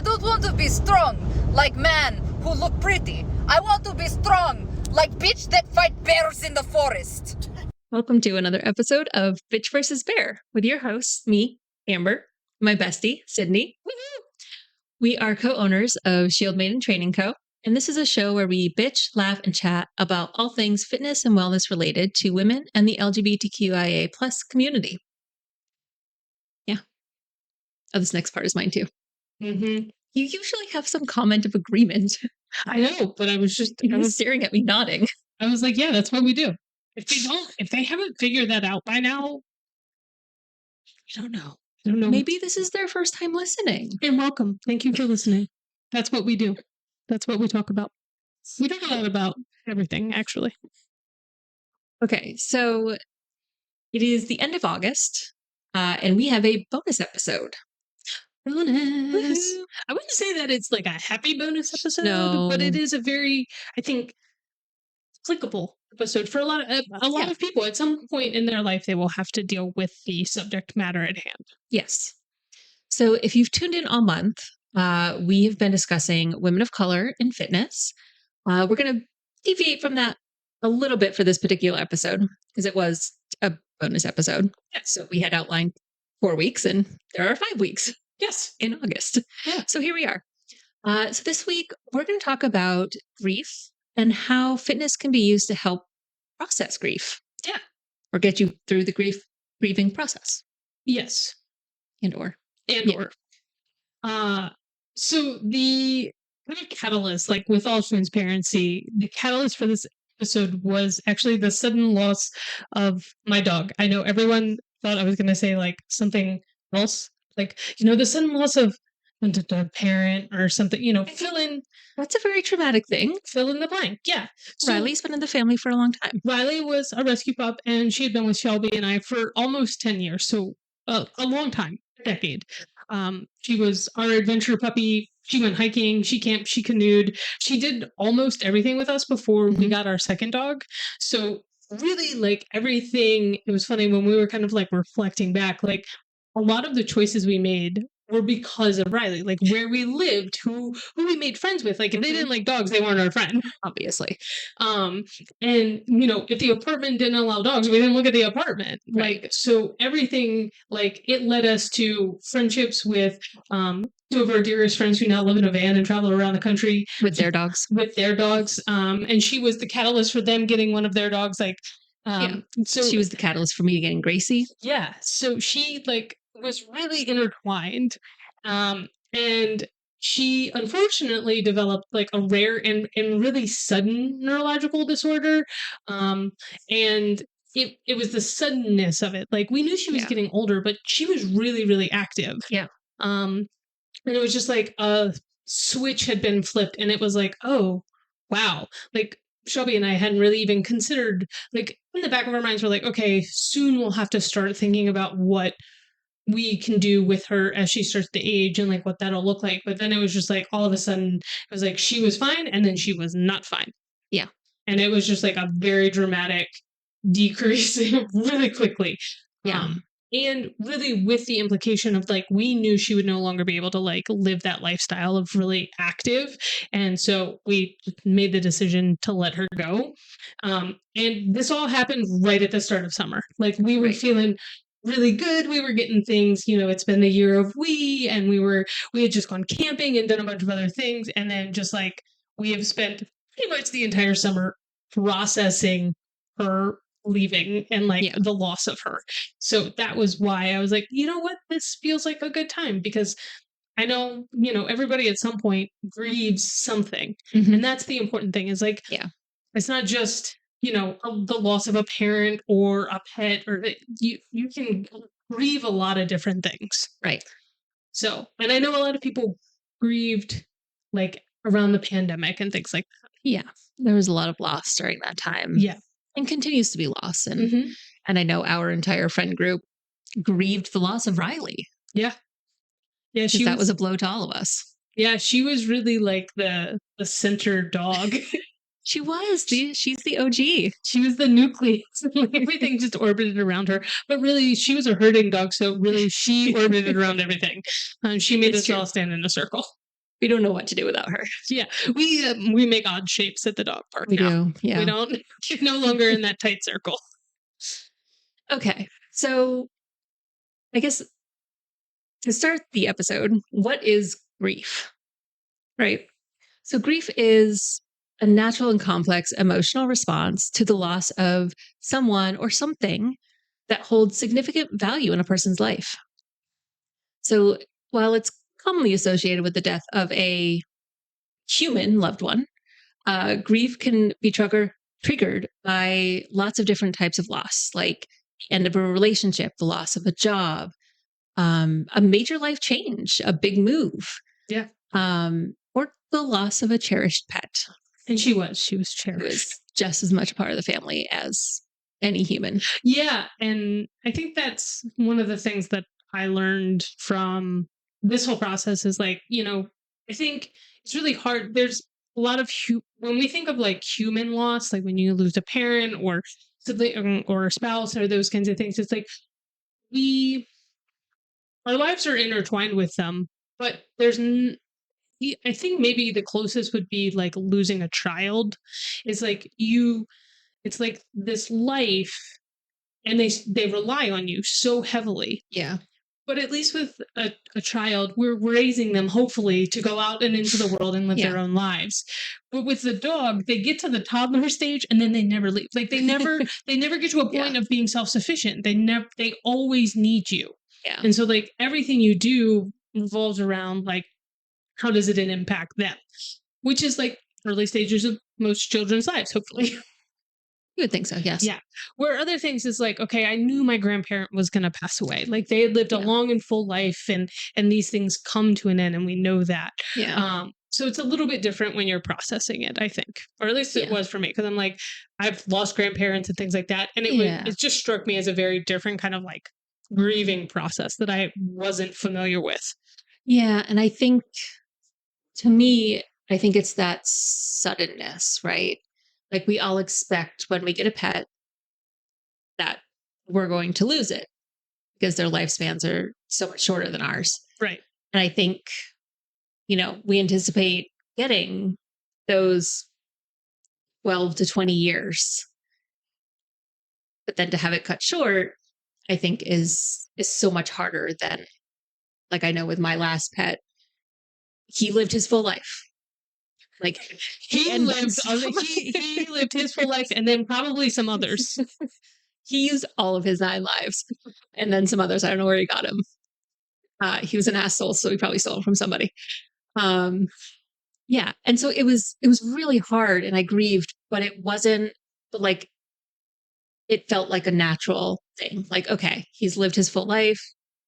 don't want to be strong like man who look pretty. I want to be strong like bitch that fight bears in the forest. Welcome to another episode of Bitch vs. Bear with your hosts, me, Amber, my bestie, Sydney. We are co-owners of Shield Maiden Training Co., and this is a show where we bitch, laugh, and chat about all things fitness and wellness related to women and the LGBTQIA+ community. Yeah. Oh, this next part is mine too. Mm-hmm. You usually have some comment of agreement. I know, but I was staring at me nodding. I was like, yeah, that's what we do. If they haven't figured that out by now, I don't know. Maybe this is their first time listening. And welcome. Thank you for listening. That's what we do. That's what we talk about. We talk a lot about everything, actually. Okay, so it is the end of August, and we have a bonus episode. Bonus. Woo-hoo. I wouldn't say that it's like a happy bonus episode, No. but it is a very, I think, applicable episode for a lot of people. At some point in their life, they will have to deal with the subject matter at hand. Yes. So if you've tuned in all month, we have been discussing women of color in fitness. We're going to deviate from that a little bit for this particular episode because it was a bonus episode. Yeah. So we had outlined 4 weeks, and there are 5 weeks. Yes. In August. Yeah. So here we are. So this week, we're going to talk about grief and how fitness can be used to help process grief. Yeah. Or get you through the grieving process. Yes. And or. So the kind of catalyst, like with all transparency, the catalyst for this episode was actually the sudden loss of my dog. I know everyone thought I was going to say like something else. Like, the sudden loss of a parent or something, fill in. That's a very traumatic thing. Fill in the blank. Yeah. So, Riley's been in the family for a long time. Riley was a rescue pup, and she had been with Shelby and I for almost 10 years. So a long time, a decade. She was our adventure puppy. She went hiking, she camped, she canoed. She did almost everything with us before we got our second dog. So really, like, everything, it was funny when we were kind of like reflecting back, like, a lot of the choices we made were because of Riley, like where we lived, who we made friends with. Like, if they didn't like dogs, they weren't our friend, obviously. And if the apartment didn't allow dogs, we didn't look at the apartment. Right. Like, so everything, like, it led us to friendships with two of our dearest friends who now live in a van and travel around the country with their dogs. And she was the catalyst for them getting one of their dogs. Like, so she was the catalyst for me getting Gracie. Yeah. So she was really intertwined. And she unfortunately developed like a rare and really sudden neurological disorder. And it was the suddenness of it. Like, we knew she was getting older, but she was really, really active. Yeah. And it was just like a switch had been flipped, and it was like, oh, wow. Like, Shelby and I hadn't really even considered, like, in the back of our minds, we're like, okay, soon we'll have to start thinking about what we can do with her as she starts to age and like what that'll look like. But then it was just like, all of a sudden it was like she was fine and then she was not fine. Yeah. And it was just like a very dramatic decrease really quickly. Yeah. And really with the implication of like, we knew she would no longer be able to like live that lifestyle of really active. And so we made the decision to let her go. And this all happened right at the start of summer. Like, we were feeling really good. We were getting things, it's been the year of and we had just gone camping and done a bunch of other things. And then just like, we have spent pretty much the entire summer processing her leaving and like the loss of her. So that was why I was like, you know what, this feels like a good time, because I know, everybody at some point grieves something. And that's the important thing, is like, it's not just, the loss of a parent or a pet, or you can grieve a lot of different things. Right. So, and I know a lot of people grieved like around the pandemic and things like that. Yeah. There was a lot of loss during that time. Yeah. And continues to be loss. And I know our entire friend group grieved the loss of Riley. Yeah. Yeah. That was a blow to all of us. Yeah. She was really like the center dog. She was. She's the OG. She was the nucleus. Everything just orbited around her. But really, she was a herding dog, so really she orbited around everything. She made us all stand in a circle. We don't know what to do without her. Yeah, we make odd shapes at the dog park We now. do. Yeah. We don't. She's no longer in that tight circle. Okay. So I guess to start the episode, what is grief? Right. So grief is a natural and complex emotional response to the loss of someone or something that holds significant value in a person's life. So while it's commonly associated with the death of a human loved one, grief can be triggered by lots of different types of loss, like the end of a relationship, the loss of a job, a major life change, a big move, Yeah. or the loss of a cherished pet. And she was It cherished. was just as much a part of the family as any human. Yeah, and I think that's one of the things that I learned from this whole process is like, I think it's really hard. There's a lot of when we think of like human loss, like when you lose a parent or sibling or a spouse or those kinds of things, it's like our lives are intertwined with them, but I think maybe the closest would be like losing a child. It's like it's like this life and they rely on you so heavily. Yeah. But at least with a child, we're raising them hopefully to go out and into the world and live their own lives. But with the dog, they get to the toddler stage and then they never leave. Like they never get to a point of being self-sufficient. They always need you. Yeah. And so like everything you do revolves around like how does it impact them? Which is like early stages of most children's lives, hopefully. You would think so, yes. Yeah. Where other things is like, okay, I knew my grandparent was going to pass away. Like they had lived a long and full life and these things come to an end and we know that. Yeah. So it's a little bit different when you're processing it, I think. Or at least it was for me because I'm like, I've lost grandparents and things like that. And it just struck me as a very different kind of like grieving process that I wasn't familiar with. Yeah. And I think to me, I think it's that suddenness, right? Like we all expect when we get a pet that we're going to lose it because their lifespans are so much shorter than ours. Right. And I think, we anticipate getting those 12 to 20 years. But then to have it cut short, I think is so much harder than, like I know with my last pet, he lived his full life. Like he lived his full life and then probably some others. He used all of his 9 lives and then some others. I don't know where he got him. He was an asshole, so he probably stole him from somebody. Yeah. And so it was really hard and I grieved, but it wasn't like, it felt like a natural thing. Like, okay, he's lived his full life.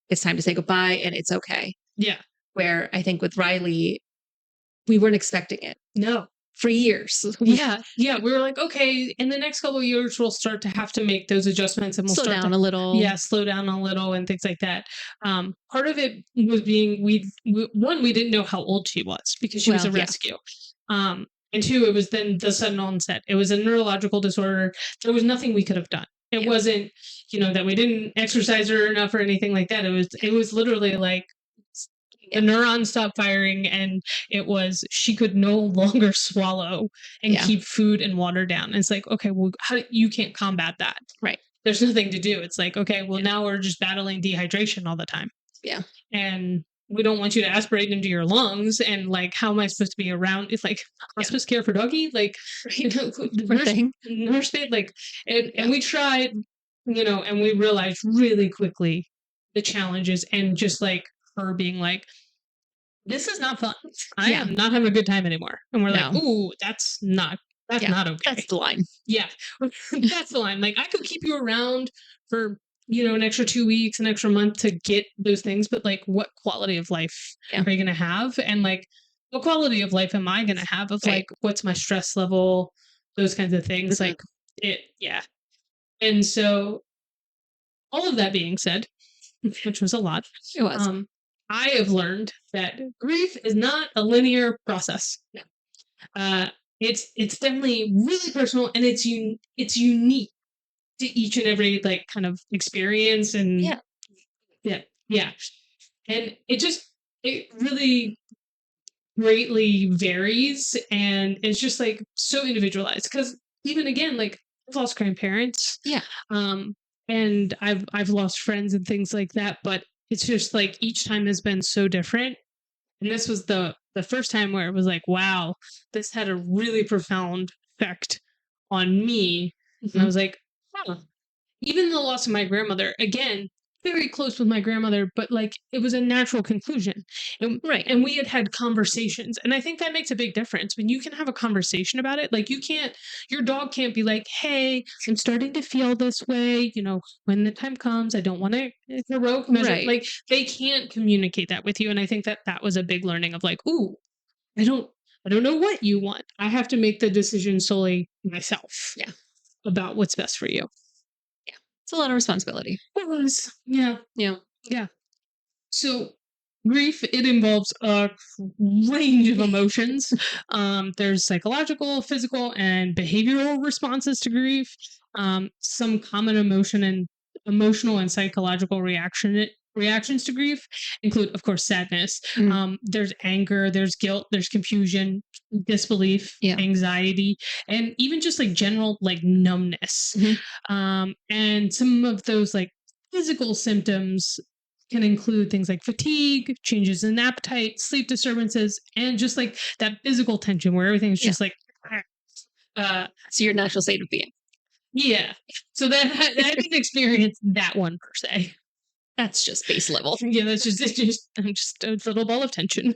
It's time to say goodbye and it's okay. Yeah. Where I think with Riley, we weren't expecting it. No. For years. Yeah. We were like, okay, in the next couple of years, we'll start to have to make those adjustments and we'll slow start down to, a little. Yeah, slow down a little and things like that. Part of it was being, we didn't know how old she was because she was a rescue. And 2, it was then the sudden onset. It was a neurological disorder. There was nothing we could have done. It wasn't, that we didn't exercise her enough or anything like that. It was literally like, the neurons stopped firing and she could no longer swallow and keep food and water down. And it's like, okay, well, you can't combat that. Right. There's nothing to do. It's like, okay, well, now we're just battling dehydration all the time. Yeah. And we don't want you to aspirate into your lungs. And like, how am I supposed to be around? It's like hospice care for doggy, like nurse paid, like, and we tried, and we realized really quickly the challenges and just like her being like, this is not fun. I am not having a good time anymore. And we're like, ooh, that's not okay. That's the line. Yeah. That's the line. Like I could keep you around for, an extra 2 weeks, an extra month to get those things. But like, what quality of life are you going to have? And like, what quality of life am I going to have of like, what's my stress level? Those kinds of things. Like And so all of that being said, which was a lot. It was. I have learned that grief is not a linear process. No. It's definitely really personal and it's unique to each and every like kind of experience and yeah. And it really greatly varies, and it's just like so individualized. Because even again, like I've lost grandparents, Yeah. um, and I've lost friends and things like that, but it's just like each time has been so different. And this was the first time where it was like, wow, this had a really profound effect on me. And I Mhm. was like, huh. Even the loss of my grandmother, again, very close with my grandmother, but like it was a natural conclusion. Right. And we had conversations. And I think that makes a big difference when you can have a conversation about it. Like, you can't, your dog can't be like, hey, I'm starting to feel this way. You know, when the time comes, I don't want to heroic measure. Right. Like, they can't communicate that with you. And I think that that was a big learning of like, ooh, I don't, I don't know what you want. I have to make the decision solely myself. Yeah. About what's best for you. It's a lot of responsibility. It was, yeah, Yeah. yeah. So grief, it involves a range of emotions. There's psychological, physical, and behavioral responses to grief. Some common emotional and psychological reactions to grief include, of course, sadness. Mm. There's anger, there's guilt, there's confusion, disbelief, Yeah. anxiety, and even just like general like numbness. Mhm. And some of those like physical symptoms can include things like fatigue, changes in appetite, sleep disturbances, and just like that physical tension where everything's Yeah. just like, So your natural state of being. yeah. So that I didn't experience that one per se. That's just base level. Yeah, that's just it's just I'm just a little ball of tension.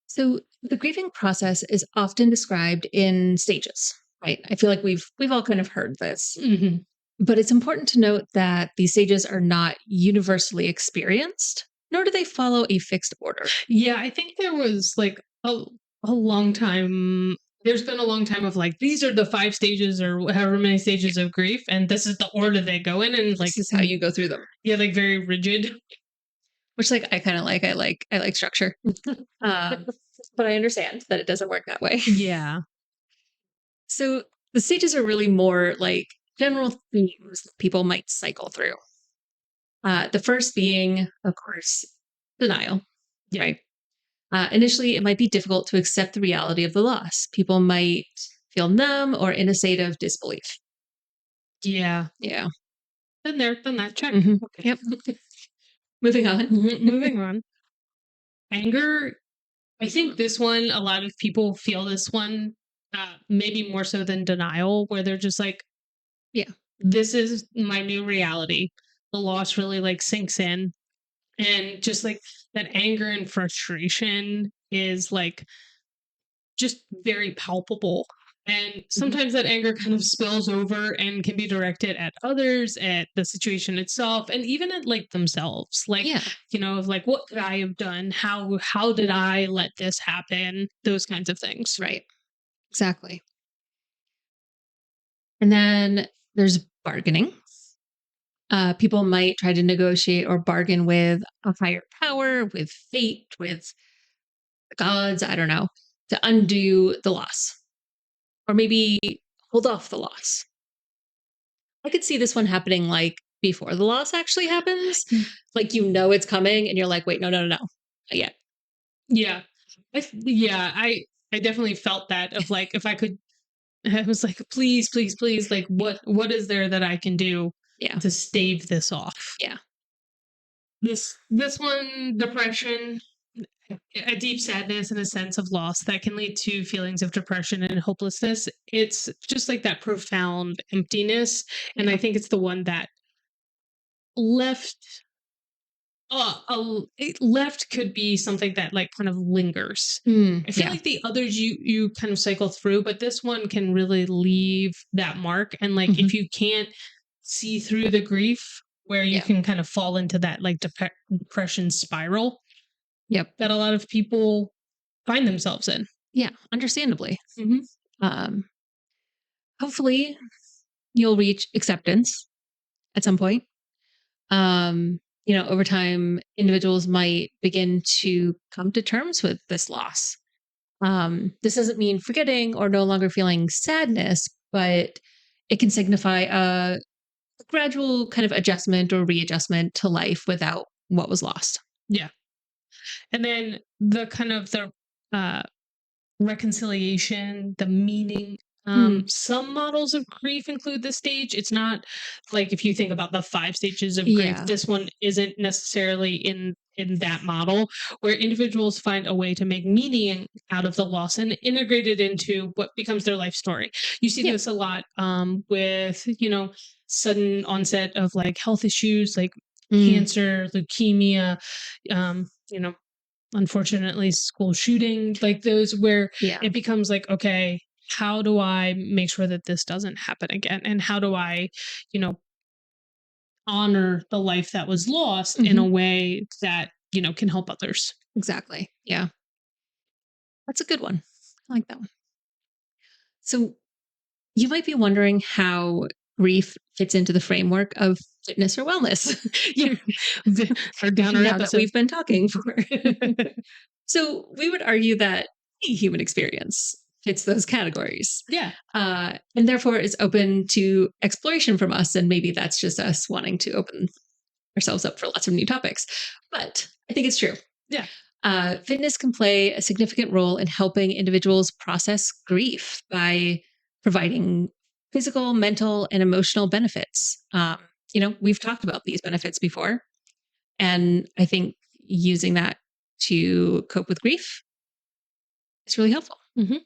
So the grieving process is often described in stages, right? I feel like we've all kind of heard this. Hmm. But it's important to note that these stages are not universally experienced, nor do they follow a fixed order. Yeah, I think there was like a long time. There's been a long time of like these are the 5 stages or however many stages of grief, and this is the order they go in, and like This is how you go through them. yeah, like very rigid. Which like I kind of like. I like structure. Um, but I understand that it doesn't work that way. Yeah. So the stages are really more like general themes that people might cycle through. The first being, of course, denial. Yeah. Right. Initially, it might be difficult to accept the reality of the loss. People might feel numb or in a state of disbelief. Yeah. Yeah. Been there, done that. Check. Mhm. Okay. Yep. Moving on. Moving on. Anger. I think this one, a lot of people feel this one, maybe more so than denial, where they're just like, Yeah. this is my new reality. The loss really like sinks in. And just like that anger and frustration is like just very palpable. And Mhm. sometimes that anger kind of spills over and can be directed at others, at the situation itself, and even at like themselves. Like, Yeah. you know, of like what could I have done? How did I let this happen? Those kinds of things. Right. Exactly. And then there's bargaining. People might try to negotiate or bargain with a higher power, with fate, with the gods, I don't know, to undo the loss or maybe hold off the loss. I could see this one happening like before the loss actually happens. Mm. Like, you know, it's coming and you're like, wait, no, no, no, no. Not yet. Yeah. Yeah, I definitely felt that of like if I could I was like, please, please, please, like what is there that I can do Yeah. to stave this off? Yeah. This one, depression, a deep sadness and a sense of loss that can lead to feelings of depression and hopelessness. It's just like that profound emptiness. And I think it's the one that left left could be something that like kind of lingers. I feel Yeah. like the others you kind of cycle through, but this one can really leave that mark. And like Mhm. if you can't see through the grief, where you Yeah. can kind of fall into that like depression spiral Yep. that a lot of people find themselves in. Yeah. Understandably. Hmm. Um, hopefully you'll reach acceptance at some point. Over time, individuals might begin to come to terms with this loss. This doesn't mean forgetting or no longer feeling sadness, but it can signify a gradual kind of adjustment or readjustment to life without what was lost. Yeah. And then the kind of the uh, reconciliation, the meaning. Mm. Some models of grief include this stage. It's not like if you think about the 5 stages of grief, Yeah. this one isn't necessarily in that model, where individuals find a way to make meaning out of the loss and integrate it into what becomes their life story. You see Yeah. this a lot with, sudden onset of like health issues like Mm. cancer, leukemia, um, you know, unfortunately school shooting, like those where Yeah. it becomes like, okay, how do I make sure that this doesn't happen again? And how do I, you know, honor the life that was lost in a Mhm. way that, can help others? Exactly. Yeah. That's a good one. I like that one. So you might be wondering how grief fits into the framework of fitness or wellness. Yeah. Our downer Now that episode. we've been talking for. So we would argue that any human experience fits those categories. Yeah. And therefore is open to exploration from us. And maybe that's just us wanting to open ourselves up for lots of new topics. But I think it's true. Yeah. Fitness can play a significant role in helping individuals process grief by providing physical, mental, and emotional benefits. We've talked about these benefits before, and I think using that to cope with grief is really helpful Mhm.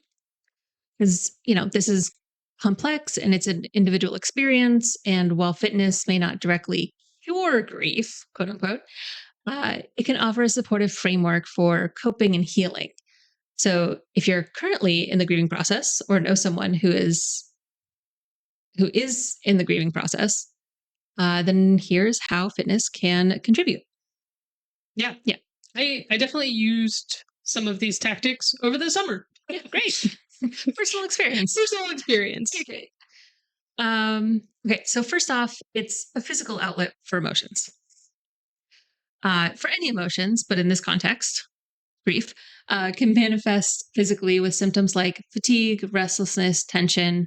because, this is complex and it's an individual experience. And while fitness may not directly cure grief, quote unquote, it can offer a supportive framework for coping and healing. So if you're currently in the grieving process or know someone who is in the grieving process, then here's how fitness can contribute. Yeah. Yeah. I definitely used some of these tactics over the summer. Yeah, great. Personal experience. Personal experience. Okay. Okay, so first off, it's a physical outlet for emotions. For any emotions, but in this context, grief, can manifest physically with symptoms like fatigue, restlessness, tension,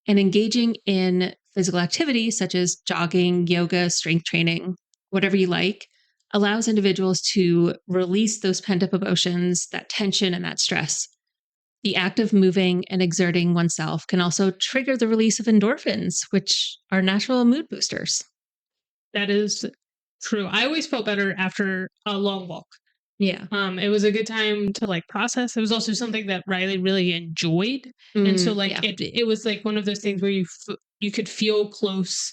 and engaging in physical activity such as jogging, yoga, strength training, whatever you like, allows individuals to release those pent up emotions, that tension, and that stress. The act of moving and exerting oneself can also trigger the release of endorphins, which are natural mood boosters. That is true. I always felt better after a long walk. Yeah. It was a good time to like process. It was also something that Riley really enjoyed, and so like Yeah. it was like one of those things where you could feel close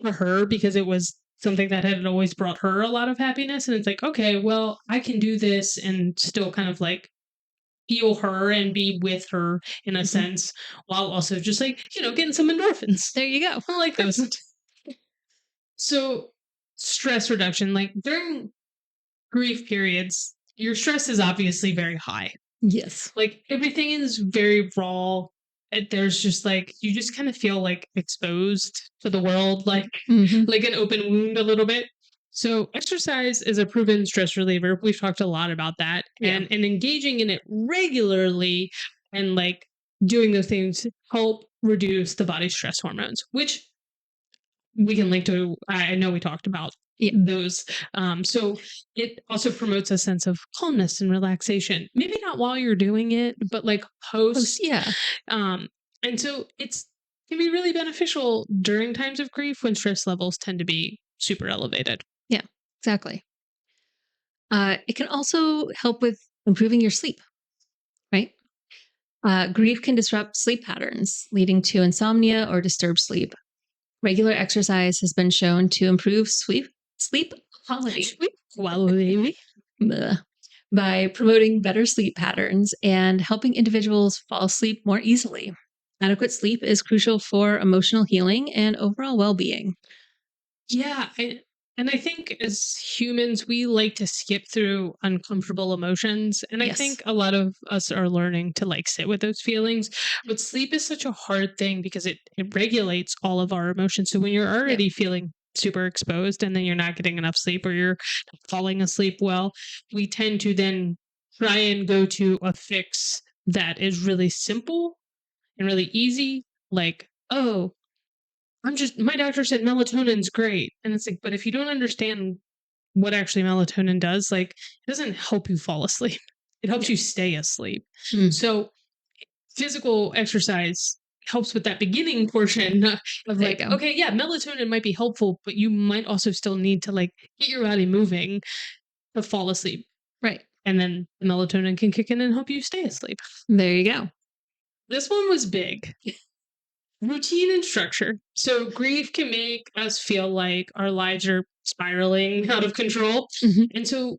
to her because it was something that had always brought her a lot of happiness. And it's like, okay, well, I can do this and still kind of like feel her and be with her in a Mhm. sense, while also just like getting some endorphins. There you go. I like those. So stress reduction, like during grief periods, your stress is obviously very high. Yes. Like everything is very raw. There's just like you just kind of feel like exposed to the world, like Mhm. like an open wound a little bit. So exercise is a proven stress reliever. We've talked a lot about that, Yeah. and engaging in it regularly and like doing those things help reduce the body's stress hormones, which we can link to. I know we talked about Yeah. those. So it also promotes a sense of calmness and relaxation. Maybe not while you're doing it, but like post. Yeah. Um, and so it's can be really beneficial during times of grief when stress levels tend to be super elevated. Yeah. Exactly. It can also help with improving your sleep, right? Grief can disrupt sleep patterns, leading to insomnia or disturbed sleep. Regular exercise has been shown to improve sleep quality. Wow, baby. Bleh. By promoting better sleep patterns and helping individuals fall asleep more easily. Adequate sleep is crucial for emotional healing and overall well being. Yeah, and I think as humans, we like to skip through uncomfortable emotions. And I Yes. think a lot of us are learning to like sit with those feelings. But sleep is such a hard thing because it regulates all of our emotions. So when you're already feeling super exposed and then you're not getting enough sleep or you're not falling asleep well, we tend to then try and go to a fix that is really simple and really easy. Like, oh, my doctor said melatonin's great. And it's like, but if you don't understand what actually melatonin does, like, it doesn't help you fall asleep. It helps you stay asleep. Mm. So physical exercise helps with that beginning portion of There you like, go. okay, yeah, melatonin might be helpful, but you might also still need to like get your body moving to fall asleep. Right. And then the melatonin can kick in and help you stay asleep. There you go. This one was big. Routine and structure. So grief can make us feel like our lives are spiraling out of control. Mhm. And so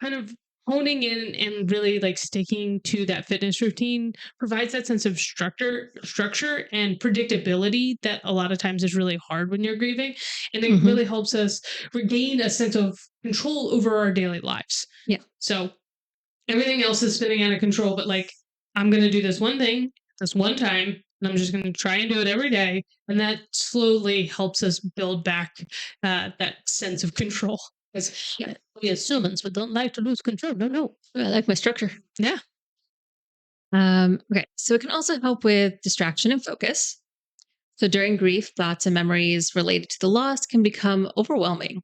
kind of honing in and really like sticking to that fitness routine provides that sense of structure and predictability that a lot of times is really hard when you're grieving. And it Mhm. really helps us regain a sense of control over our daily lives. Yeah. So everything else is spinning out of control, but like I'm gonna do this one thing this one time, and I'm just gonna try and do it every day, and that slowly helps us build back that sense of control. Because we as humans, we don't like to lose control. No. I like my structure. Yeah. Okay. So it can also help with distraction and focus. So during grief, thoughts and memories related to the loss can become overwhelming.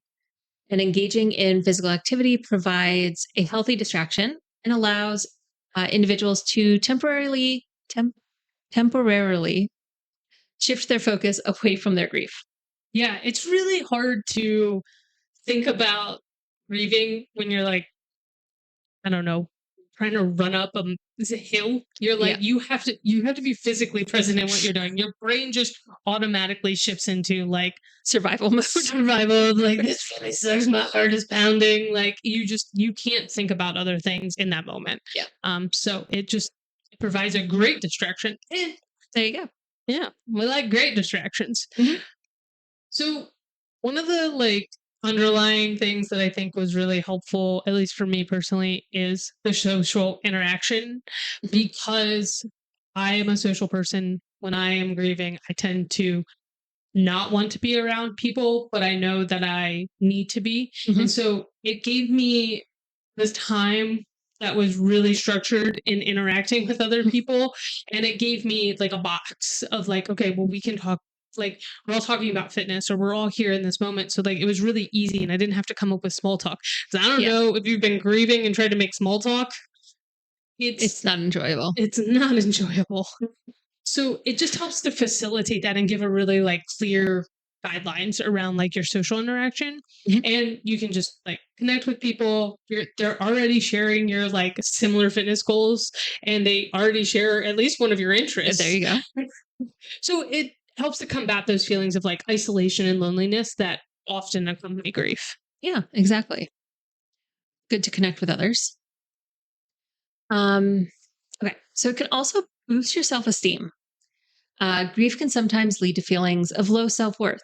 And engaging in physical activity provides a healthy distraction and allows individuals to temporarily shift their focus away from their grief. Yeah, it's really hard to think about grieving when you're like, I don't know, trying to run up is a hill. You're like, Yeah. you have to be physically present in what you're doing. Your brain just automatically shifts into like Survival mode. survival, like this really sucks, my heart is pounding. Like you can't think about other things in that moment. Yeah. So it provides a great distraction. There you go. Yeah, we like great distractions. Mhm. So one of the like underlying things that I think was really helpful, at least for me personally, is the social interaction because I am a social person. When I am grieving, I tend to not want to be around people, but I know that I need to be. Mhm. And so it gave me this time that was really structured in interacting with other people. And it gave me like a box of like, okay, well, we can talk. Like we're all talking about fitness or we're all here in this moment. So like it was really easy and I didn't have to come up with small talk. So I don't Yeah. know if you've been grieving and tried to make small talk. It's not enjoyable. It's not enjoyable. So it just helps to facilitate that and give a really like clear guidelines around like your social interaction. Mhm. And you can just like connect with people. They're already sharing your like similar fitness goals and they already share at least one of your interests. There you go. So it helps to combat those feelings of like isolation and loneliness that often accompany grief. Yeah, exactly. Good to connect with others. Okay. So it can also boost your self-esteem. Grief can sometimes lead to feelings of low self-worth.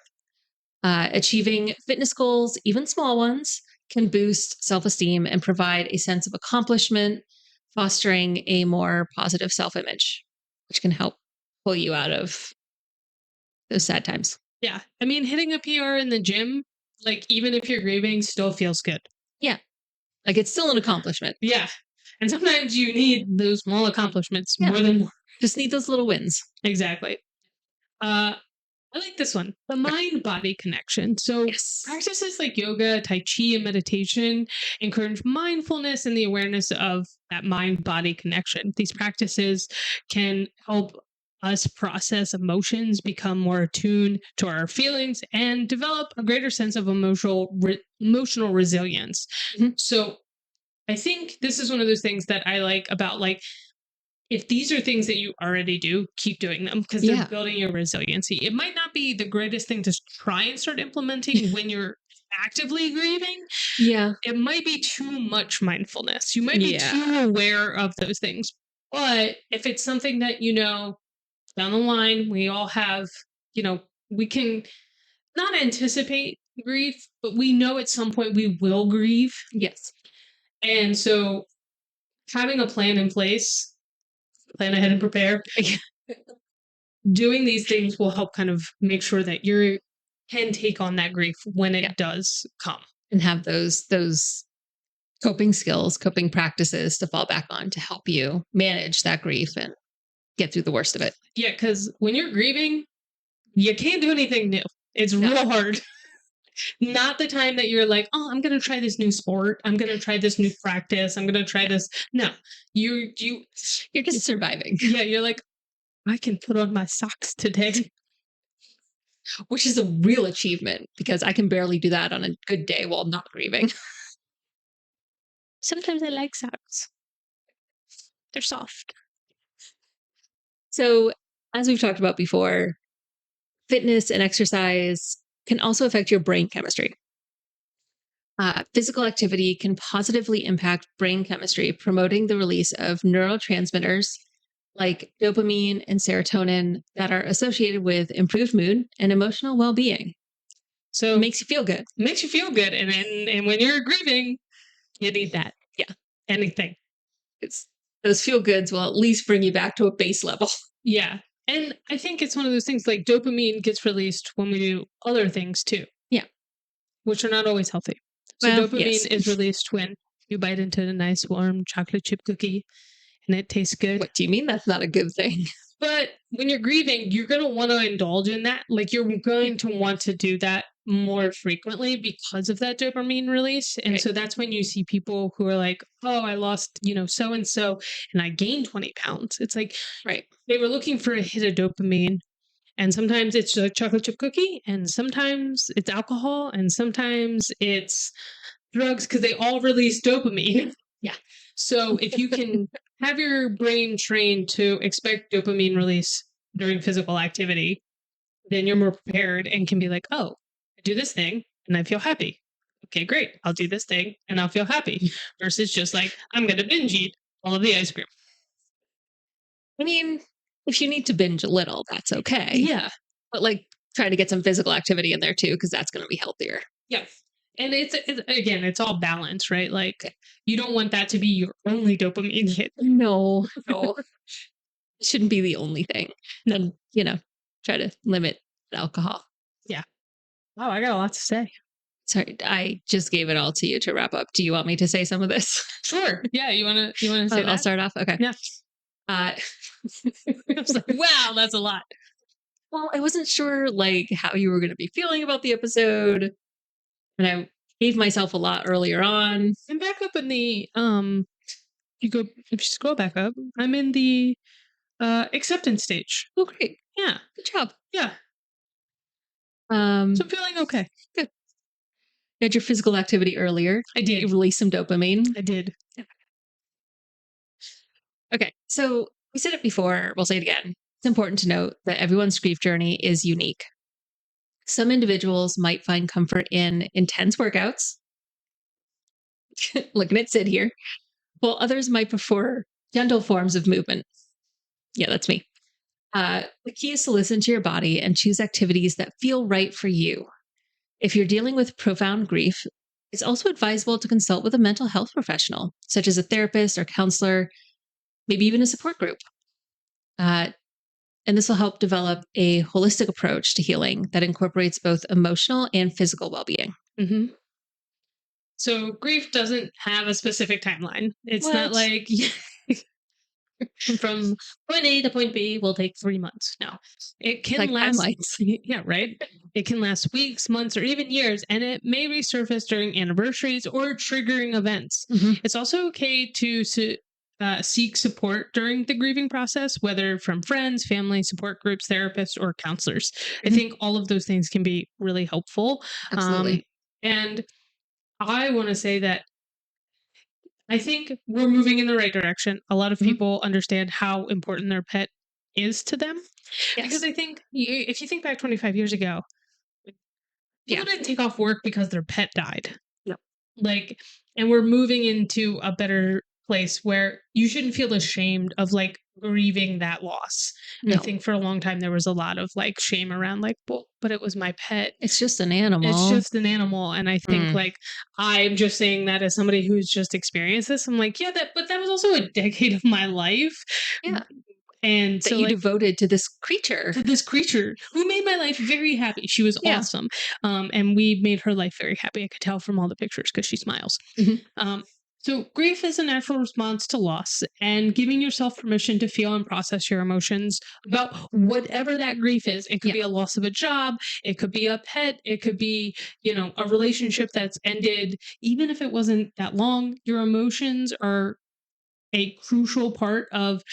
Achieving fitness goals, even small ones, can boost self-esteem and provide a sense of accomplishment, fostering a more positive self-image, which can help pull you out of those sad times. Yeah. I mean, hitting a PR in the gym, like even if you're grieving, still feels good. Yeah. Like it's still an accomplishment. Yeah. And sometimes you need those small accomplishments Yeah. more than more. Just need those little wins. Exactly. I like this one, the mind body connection. So, Yes. practices like yoga, Tai Chi, and meditation encourage mindfulness and the awareness of that mind body connection. These practices can help us process emotions, become more attuned to our feelings, and develop a greater sense of emotional resilience. Mhm. So, I think this is one of those things that I like about like if these are things that you already do, keep doing them because they're Yeah. building your resiliency. It might not be the greatest thing to try and start implementing when you're actively grieving. Yeah. It might be too much mindfulness. You might be Yeah. too aware of those things. But if it's something that, down the line, we all have, we can not anticipate grief, but we know at some point we will grieve. Yes. And so having a plan in place, plan ahead and prepare. Doing these things will help kind of make sure that you can take on that grief when it does come. And have those coping skills, coping practices to fall back on to help you manage that grief and get through the worst of it. Yeah, because when you're grieving, you can't do anything new. It's real hard. Not the time that you're like, oh, I'm gonna try this new sport. I'm gonna try this new practice. I'm gonna try this. No, you're just surviving. Yeah, you're like, I can put on my socks today. Which is a real achievement because I can barely do that on a good day while not grieving. Sometimes I like socks. They're soft. So, as we've talked about before, fitness and exercise can also affect your brain chemistry. Physical activity can positively impact brain chemistry, promoting the release of neurotransmitters like dopamine and serotonin that are associated with improved mood and emotional well-being. So It makes you feel good. makes you feel good, and when you're grieving, you need that. Yeah. Anything. It's those feel goods will at least bring you back to a base level. Yeah. And I think it's one of those things like dopamine gets released when we do other things too. Yeah. Which are not always healthy. So Well, dopamine yes. is released when you bite into a nice warm chocolate chip cookie and it tastes good. What do you mean that's not a good thing? But when you're grieving, you're going to want to indulge in that. Like you're going to want to do that more frequently because of that dopamine release. And Right. so that's when you see people who are like, oh, I lost, so and so, and I gained 20 pounds. It's like, Right. they were looking for a hit of dopamine. And sometimes it's a chocolate chip cookie, and sometimes it's alcohol, and sometimes it's drugs because they all release dopamine. Yeah. So if you can have your brain trained to expect dopamine release during physical activity, then you're more prepared and can be like, oh, I do this thing and I feel happy. Okay, great. I'll do this thing and I'll feel happy. Versus just like, I'm going to binge eat all of the ice cream. I mean, if you need to binge a little, that's okay. Yeah. But like try to get some physical activity in there too, because that's going to be healthier. Yeah. And it's all balance, right? Like you don't want that to be your only dopamine hit. No. It shouldn't be the only thing. And, try to limit alcohol. Yeah. Wow, I got a lot to say. Sorry, I just gave it all to you to wrap up. Do you want me to say some of this? Sure. Yeah, you wanna say that? I'll start off. Okay. Yeah. I was like, wow, that's a lot. Well, I wasn't sure how you were going to be feeling about the episode, and I gave myself a lot earlier on. I'm back up in the if you scroll back up, I'm in the acceptance stage. Oh, great! Yeah, Good job. yeah. So I'm feeling okay. Good. You had your physical activity earlier. I did. You released some dopamine. I did. Okay, so we said it before. We'll say it again. It's important to note that everyone's grief journey is unique. Some individuals might find comfort in intense workouts. Looking at Sid here. While others might prefer gentle forms of movement. Yeah, that's me. The key is to listen to your body and choose activities that feel right for you. If you're dealing with profound grief, it's also advisable to consult with a mental health professional, such as a therapist or counselor, maybe even a support group. And this will help develop a holistic approach to healing that incorporates both emotional and physical well-being. Mm-hmm. So grief doesn't have a specific timeline. It's not like from point A to point B will take 3 months. No, it can last. Yeah, right. It can last weeks, months, or even years, and it may resurface during anniversaries or triggering events. Mm-hmm. It's also okay to seek support during the grieving process, whether from friends, family, support groups, therapists, or counselors. Mm-hmm. I think all of those things can be really helpful. Absolutely. And I want to say that I think we're moving in the right direction. A lot of people understand how important their pet is to them. Yes. Because I think if you think back 25 years ago, people didn't take off work because their pet died. No. And we're moving into a better place where you shouldn't feel ashamed of grieving that loss. No. I think for a long time there was a lot of shame around but it was my pet. It's just an animal. It's just an animal. And I think I'm just saying that as somebody who's just experienced this. I'm like, yeah, but that was also a decade of my life. Yeah. And that you devoted to this creature. Who made my life very happy. She was awesome. And we made her life very happy. I could tell from all the pictures because she smiles. Mm-hmm. So, grief is a natural response to loss, and giving yourself permission to feel and process your emotions about whatever that grief is. It could be a loss of a job, it could be a pet, it could be, a relationship that's ended. Even if it wasn't that long, your emotions are a crucial part of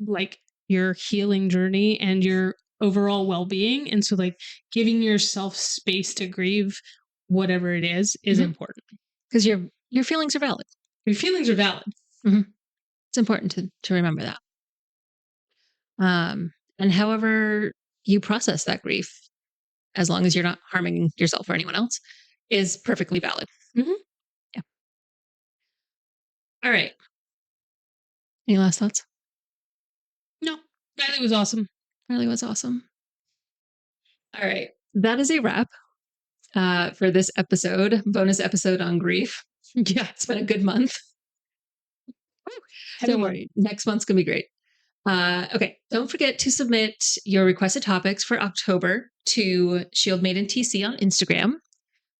like your healing journey and your overall well-being. And so, like, giving yourself space to grieve whatever it is important. Because your feelings are valid. Your feelings are valid. It's important to remember that. And however you process that grief, as long as you're not harming yourself or anyone else, is perfectly valid. Yeah. All right. Any last thoughts? No, Riley was awesome. Riley was awesome. All right. That is a wrap for this episode, bonus episode on grief. Yeah, it's been a good month. Don't worry. Next month's going to be great. Okay. Don't forget to submit your requested topics for October to Shield Maiden TC on Instagram.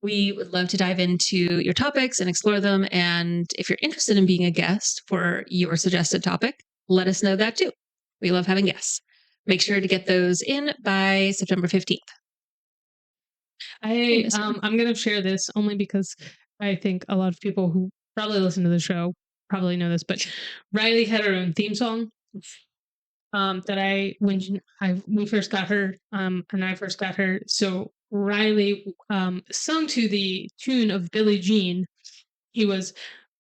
We would love to dive into your topics and explore them. And if you're interested in being a guest for your suggested topic, let us know that too. We love having guests. Make sure to get those in by September 15th. I'm going to share this only because I think a lot of people who probably listen to the show probably know this, but Riley had her own theme song. That we first got her, and I first got her. So Riley sung to the tune of Billie Jean. He was,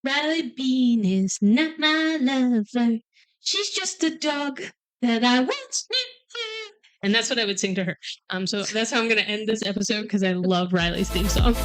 Riley Bean is not my lover. She's just a dog that I once knew. And that's what I would sing to her. So that's how I'm going to end this episode because I love Riley's theme song.